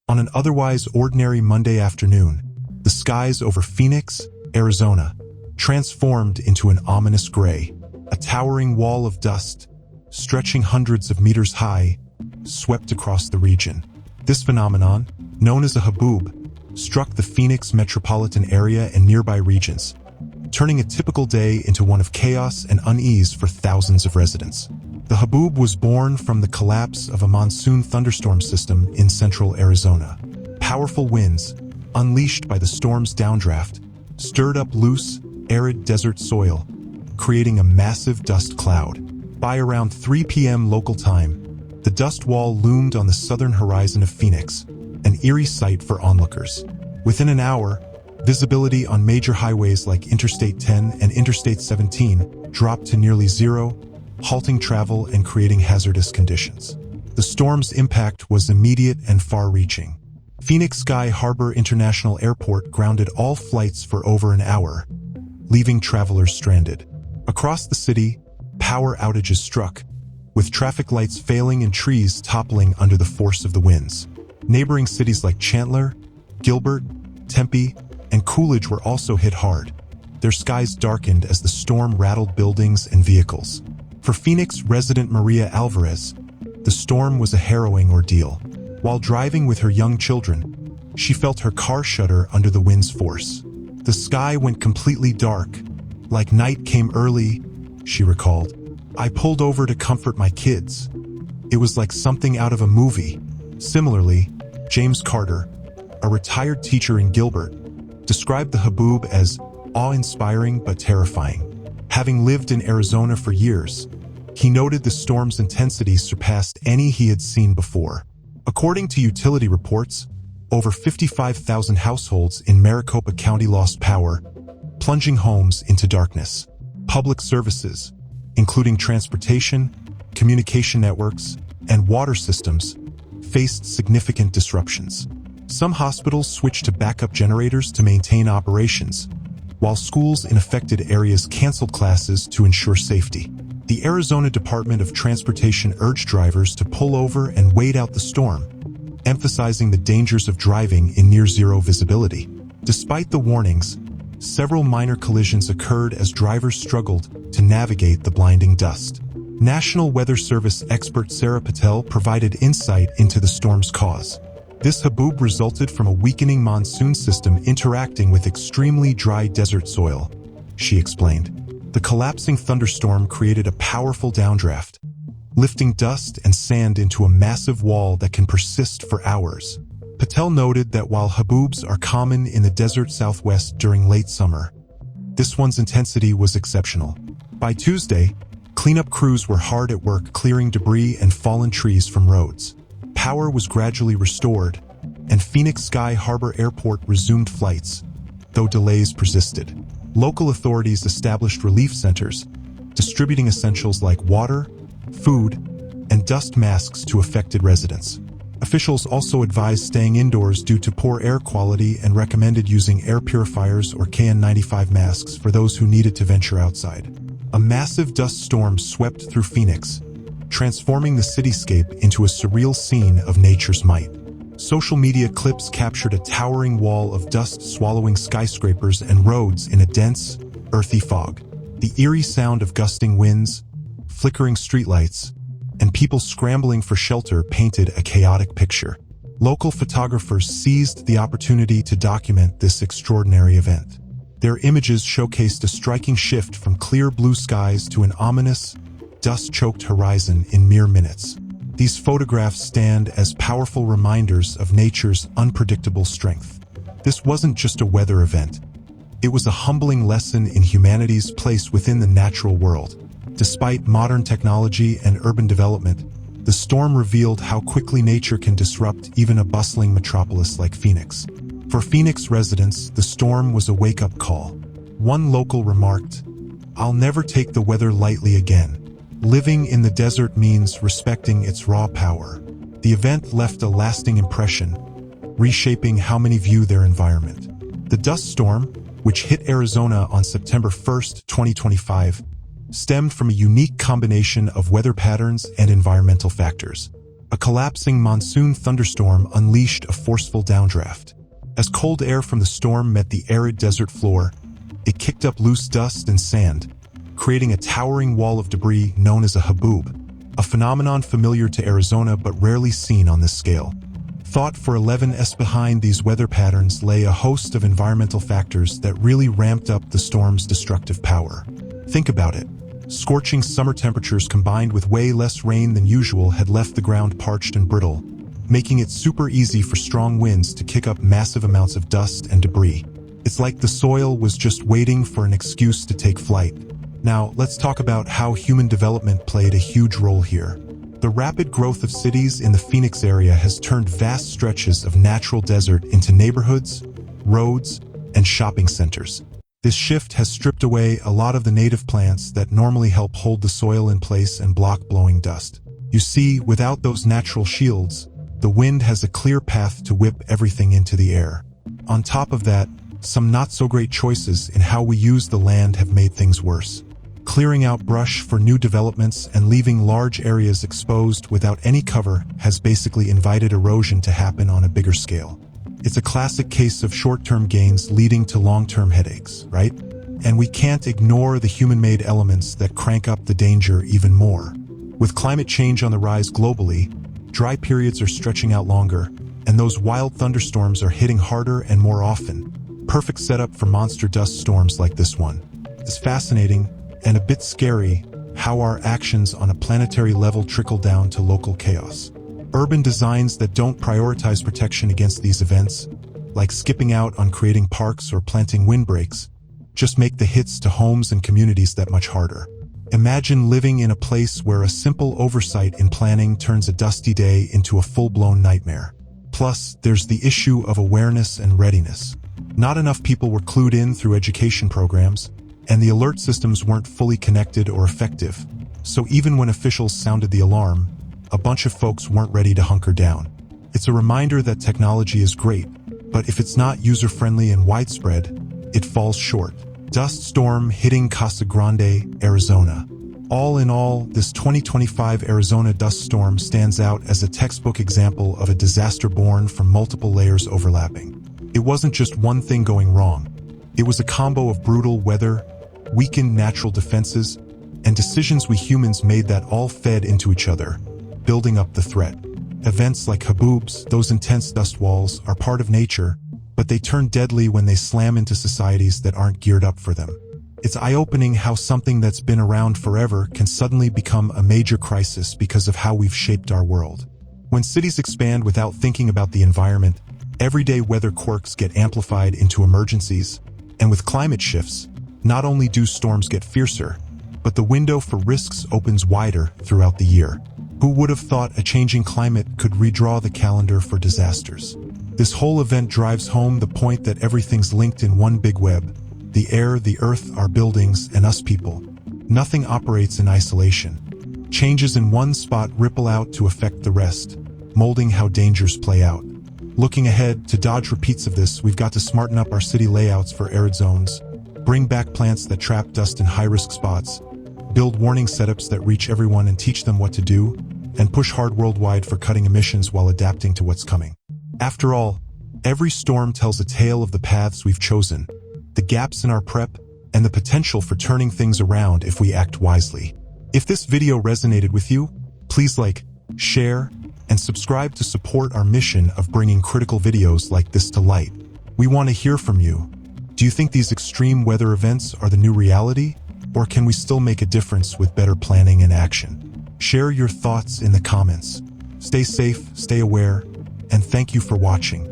On an otherwise ordinary Monday afternoon, the skies over Phoenix, Arizona, transformed into an ominous gray. A towering wall of dust, stretching hundreds of meters high, swept across the region. This phenomenon, known as a haboob, struck the Phoenix metropolitan area and nearby regions, turning a typical day into one of chaos and unease for thousands of residents. The haboob was born from the collapse of a monsoon thunderstorm system in central Arizona. Powerful winds, unleashed by the storm's downdraft, stirred up loose, arid desert soil, creating a massive dust cloud. By around 3 p.m. local time, the dust wall loomed on the southern horizon of Phoenix, an eerie sight for onlookers. Within an hour, visibility on major highways like Interstate 10 and Interstate 17 dropped to nearly zero, halting travel and creating hazardous conditions. The storm's impact was immediate and far-reaching. Phoenix Sky Harbor International Airport grounded all flights for over an hour, leaving travelers stranded. Across the city, power outages struck, with traffic lights failing and trees toppling under the force of the winds. Neighboring cities like Chandler, Gilbert, Tempe, and Coolidge were also hit hard. Their skies darkened as the storm rattled buildings and vehicles. For Phoenix resident Maria Alvarez, the storm was a harrowing ordeal. While driving with her young children, she felt her car shudder under the wind's force. The sky went completely dark, like night came early, she recalled. I pulled over to comfort my kids. It was like something out of a movie. Similarly, James Carter, a retired teacher in Gilbert, described the haboob as awe-inspiring but terrifying. Having lived in Arizona for years, he noted the storm's intensity surpassed any he had seen before. According to utility reports, over 55,000 households in Maricopa County lost power, plunging homes into darkness. Public services, including transportation, communication networks, and water systems, faced significant disruptions. Some hospitals switched to backup generators to maintain operations, while schools in affected areas canceled classes to ensure safety. The Arizona Department of Transportation urged drivers to pull over and wait out the storm, emphasizing the dangers of driving in near-zero visibility. Despite the warnings, several minor collisions occurred as drivers struggled to navigate the blinding dust. National Weather Service expert Sarah Patel provided insight into the storm's cause. This haboob resulted from a weakening monsoon system interacting with extremely dry desert soil, she explained. The collapsing thunderstorm created a powerful downdraft, lifting dust and sand into a massive wall that can persist for hours. Patel noted that while haboobs are common in the desert Southwest during late summer, this one's intensity was exceptional. By Tuesday, cleanup crews were hard at work clearing debris and fallen trees from roads. Power was gradually restored, and Phoenix Sky Harbor Airport resumed flights, though delays persisted. Local authorities established relief centers, distributing essentials like water, food, and dust masks to affected residents. Officials also advised staying indoors due to poor air quality and recommended using air purifiers or KN95 masks for those who needed to venture outside. A massive dust storm swept through Phoenix, transforming the cityscape into a surreal scene of nature's might. Social media clips captured a towering wall of dust swallowing skyscrapers and roads in a dense, earthy fog. The eerie sound of gusting winds, flickering streetlights, and people scrambling for shelter painted a chaotic picture. Local photographers seized the opportunity to document this extraordinary event. Their images showcased a striking shift from clear blue skies to an ominous, dust-choked horizon in mere minutes. These photographs stand as powerful reminders of nature's unpredictable strength. This wasn't just a weather event. It was a humbling lesson in humanity's place within the natural world. Despite modern technology and urban development, the storm revealed how quickly nature can disrupt even a bustling metropolis like Phoenix. For Phoenix residents, the storm was a wake-up call. One local remarked, "I'll never take the weather lightly again. Living in the desert means respecting its raw power." The event left a lasting impression, reshaping how many view their environment. The dust storm, which hit Arizona on September 1, 2025, stemmed from a unique combination of weather patterns and environmental factors. A collapsing monsoon thunderstorm unleashed a forceful downdraft. As cold air from the storm met the arid desert floor, it kicked up loose dust and sand, creating a towering wall of debris known as a haboob, a phenomenon familiar to Arizona but rarely seen on this scale. Thought for 11s behind these weather patterns lay a host of environmental factors that really ramped up the storm's destructive power. Think about it. Scorching summer temperatures combined with way less rain than usual had left the ground parched and brittle, making it super easy for strong winds to kick up massive amounts of dust and debris. It's like the soil was just waiting for an excuse to take flight. Now, let's talk about how human development played a huge role here. The rapid growth of cities in the Phoenix area has turned vast stretches of natural desert into neighborhoods, roads, and shopping centers. This shift has stripped away a lot of the native plants that normally help hold the soil in place and block blowing dust. You see, without those natural shields, the wind has a clear path to whip everything into the air. On top of that, some not-so-great choices in how we use the land have made things worse. Clearing out brush for new developments and leaving large areas exposed without any cover has basically invited erosion to happen on a bigger scale. It's a classic case of short-term gains leading to long-term headaches, right? And we can't ignore the human-made elements that crank up the danger even more. With climate change on the rise globally, dry periods are stretching out longer, and those wild thunderstorms are hitting harder and more often. Perfect setup for monster dust storms like this one. It's fascinating and a bit scary how our actions on a planetary level trickle down to local chaos. Urban designs that don't prioritize protection against these events, like skipping out on creating parks or planting windbreaks, just make the hits to homes and communities that much harder. Imagine living in a place where a simple oversight in planning turns a dusty day into a full-blown nightmare. Plus, there's the issue of awareness and readiness. Not enough people were clued in through education programs, and the alert systems weren't fully connected or effective. So even when officials sounded the alarm, a bunch of folks weren't ready to hunker down. It's a reminder that technology is great, but if it's not user-friendly and widespread, it falls short. Dust storm hitting Casa Grande, Arizona. All in all, this 2025 Arizona dust storm stands out as a textbook example of a disaster born from multiple layers overlapping. It wasn't just one thing going wrong. It was a combo of brutal weather, weakened natural defenses, and decisions we humans made that all fed into each other, building up the threat. Events like haboobs, those intense dust walls, are part of nature, but they turn deadly when they slam into societies that aren't geared up for them. It's eye-opening how something that's been around forever can suddenly become a major crisis because of how we've shaped our world. When cities expand without thinking about the environment, everyday weather quirks get amplified into emergencies, and with climate shifts, not only do storms get fiercer, but the window for risks opens wider throughout the year. Who would have thought a changing climate could redraw the calendar for disasters? This whole event drives home the point that everything's linked in one big web. The air, the earth, our buildings, and us people. Nothing operates in isolation. Changes in one spot ripple out to affect the rest, molding how dangers play out. Looking ahead, to dodge repeats of this, we've got to smarten up our city layouts for arid zones, bring back plants that trap dust in high-risk spots, build warning setups that reach everyone and teach them what to do, and push hard worldwide for cutting emissions while adapting to what's coming. After all, every storm tells a tale of the paths we've chosen, the gaps in our prep, and the potential for turning things around if we act wisely. If this video resonated with you, please like, share, and subscribe to support our mission of bringing critical videos like this to light. We want to hear from you. Do you think these extreme weather events are the new reality? Or can we still make a difference with better planning and action? Share your thoughts in the comments. Stay safe, stay aware, and thank you for watching.